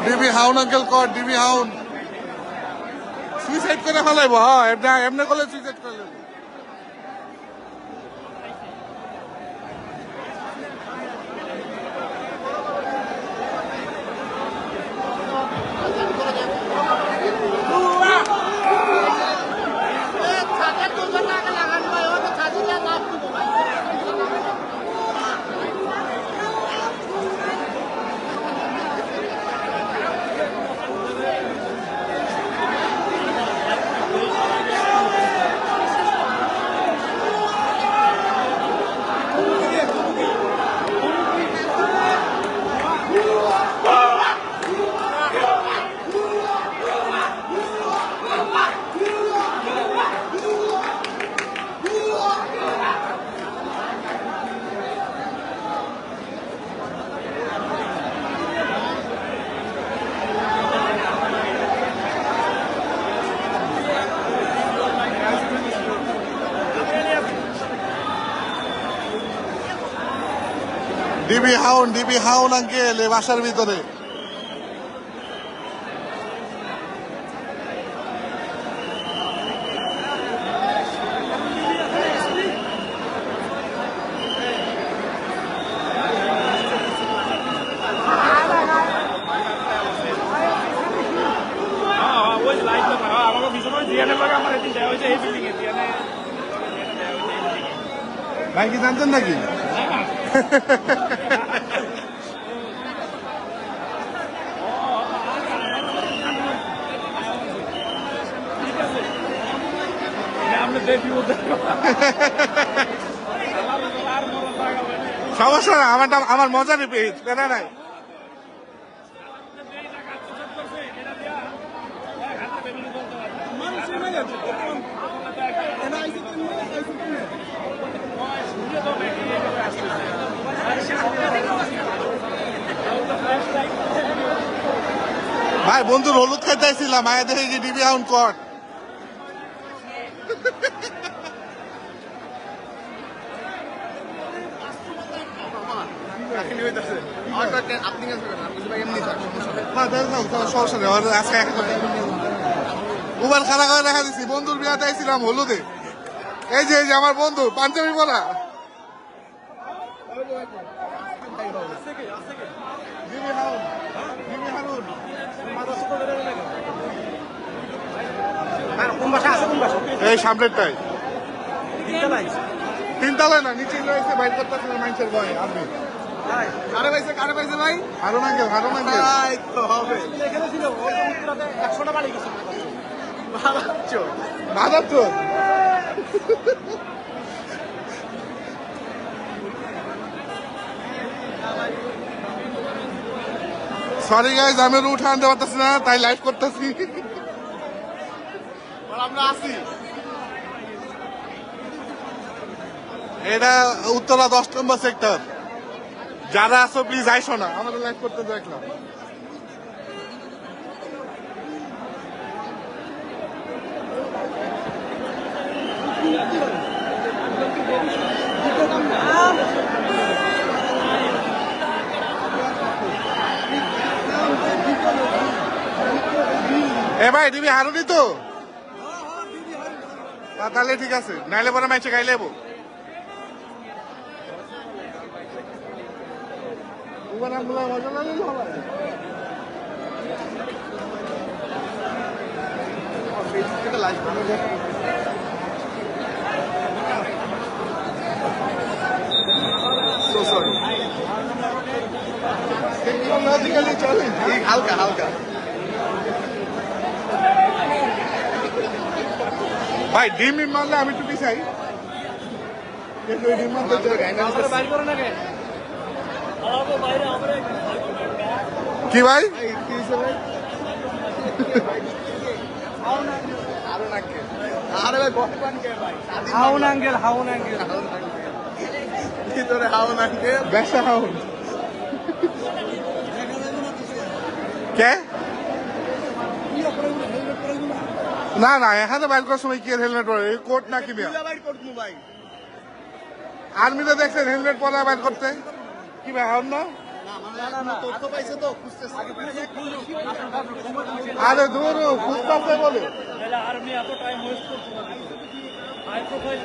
DB হাউন uncle কর DB হাউন suicide করে ফেলাইব হ্যাঁ এমনি করলে সুইসাইড করলে ডিবি হাউন আঙ্কেল এই বাসার ভিতরে ভাই কি জানতেন নাকি সমস্যা না আমার মজারই পেজ কেনা নাই ভাই বন্ধুর হলুদ খাইতে আসছিলাম মায়া দেখে কি ডিবি হাউন কর উবার খারাপ করে দেখা দিচ্ছি বন্ধুর বিয়াতে আইছিলাম হলুদে এই যে আমার বন্ধু পাঞ্জাবি পরা এই সামনেরটাই তিনতলায় না নিচে রয়েছে বাইর করতেছে মানুষের ভয় আপনি কারে পাইছে ভাই হারুন আঙ্কেল হবে এখানে ছিল 100টা বাড়ি গেছে বাদাচ্চো সরি গাইজ আমি উঠে আনতে পারতেছি না তাই লাইভ করতেছি আমরা আছি এটা উত্তরা 10 নম্বর সেক্টর যারা আছো প্লিজ আইসো না আমাদের লাইভ করতে দেখলাম এ ভাই তুমি হারুনি তো তাহলে ঠিক আছে নাইলে পরে মাইছে খাই লেবো হালকা হালকা ভাই ডিম মারলে আমি টুপি চাই কি ভাই হাউন আঙ্কেল ভিতরে হাউন আঙ্কেল ব্যবসা হাউন কে না না এখানে বাইর করার সময় কি হেলমেট পরে কোট না কি আর্মিতে দেখছেন হেলমেট পরা বাইর করতে কি ভাই হাউন না তথ্য পাইছে তো খুঁজতেছে আরে দূর খুঁজতেছে বলে আর্মি এত টাইম ওয়েস্ট করছে না হাই প্রোফাইল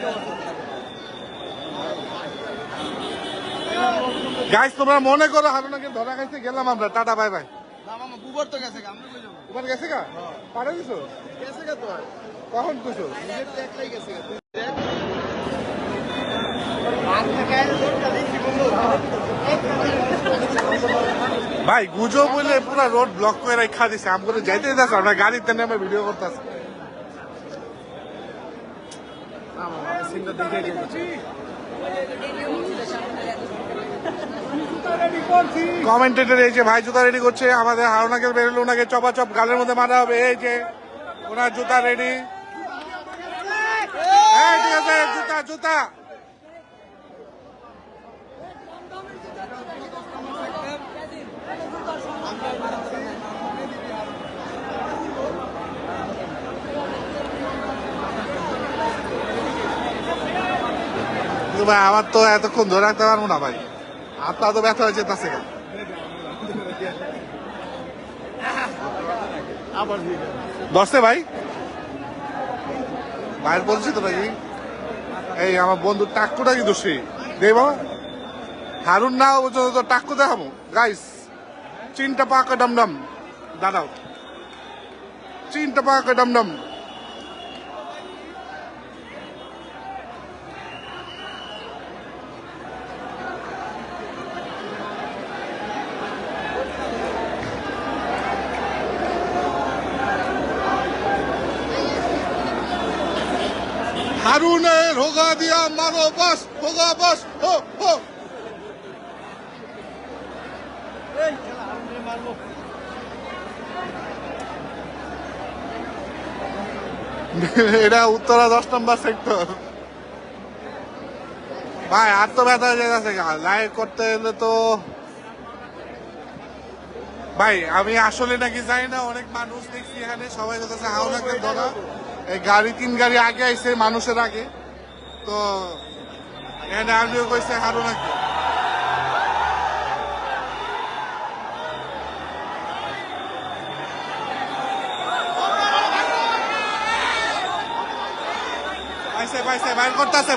গাইস তোমরা মনে করো হারুনাকে ধরা খাইতে গেলাম আমরা টাটা বাই বাই বুবর তো গেছে আমরা কই যাবো তোমার গেছে গা পারে দিছো গেছে গা তো কখন দিছো নিজের তো একলাই গেছে গা ভাই গুজো বলে পুরা রোড ব্লক করে রাখা দিছে আমগুলো যাইতে যাচ্ছে আমরা গাড়িতে নেমে ভিডিও করতেছি কমেন্টেটর এই যে ভাই জুতা রেডি করছে আমাদের হারুনাকে বেরোলে ওনাকে চপাচপ গালের মধ্যে মারা হবে এই যে ওনার জুতা রেডি ঠিক আছে জুতা জুতা ভাই আমার তো এতক্ষণ ধরে রাখতে পারবো না ভাই হাতটা তো ব্যথা হয়েছে তাছে দশে ভাই ভাইয়ের বলছি তো নাকি এই আমার বন্ধু টাক্কুটা কি দোষী দে বাবা হারুন না তো টাক্কু দেখাবো গাইস চিনটা পাকা ডমডম দাঁড়াও চিনটা পাকা ডমডম हारून होगा दिया मारो बस होगा बस हो हो এটা উত্তরা 10 নম্বর সেক্টর ভাই আর তো ব্যথা হয়ে যাচ্ছে লাইভ করতে গেলে তো ভাই আমি আসলে নাকি জানি না অনেক মানুষ দেখছি এখানে সবাই বলতেছে হাওনাকে ধরা এই গাড়ি 3 গাড়ি আগে আইছে মানুষের আগে তো এখানে আমিও কইছে হারুনাকে পাইছে পাইছে বাইর করতেছে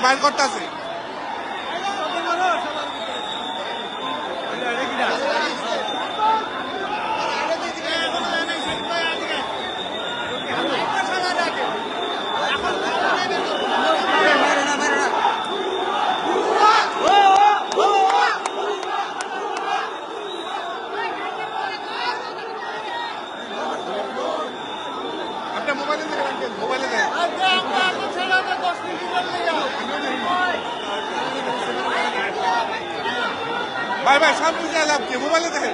ভাই ভাই সামনে যা লাভ কি মোবাইলে দেখে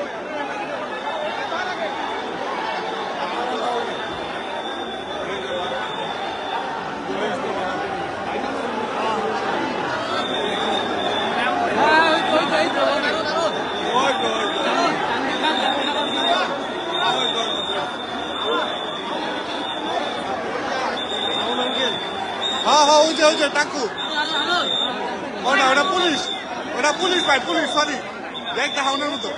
হ্যাঁ হ্যাঁ ওই যে টাকু ওটা পুলিশ ভাই পুলিশ সরি দেখ হাওনের মতো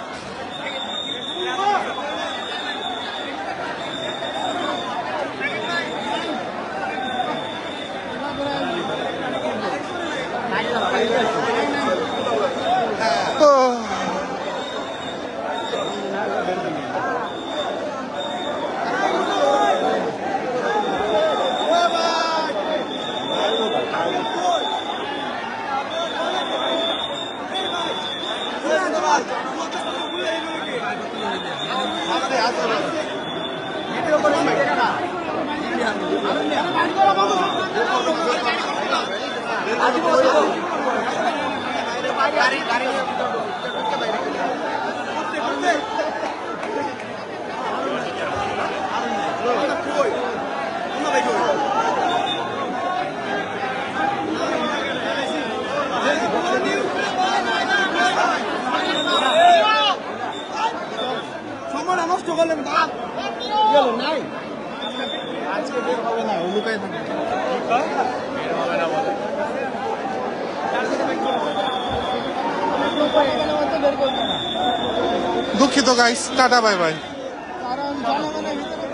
নষ্ট করলেন নাই আজকে বের হবে না লুকায় থাকে বের হবে না বলে দুঃখিত গাইস, টাটা বাই বাই। কারণ জনগণের ভিতরে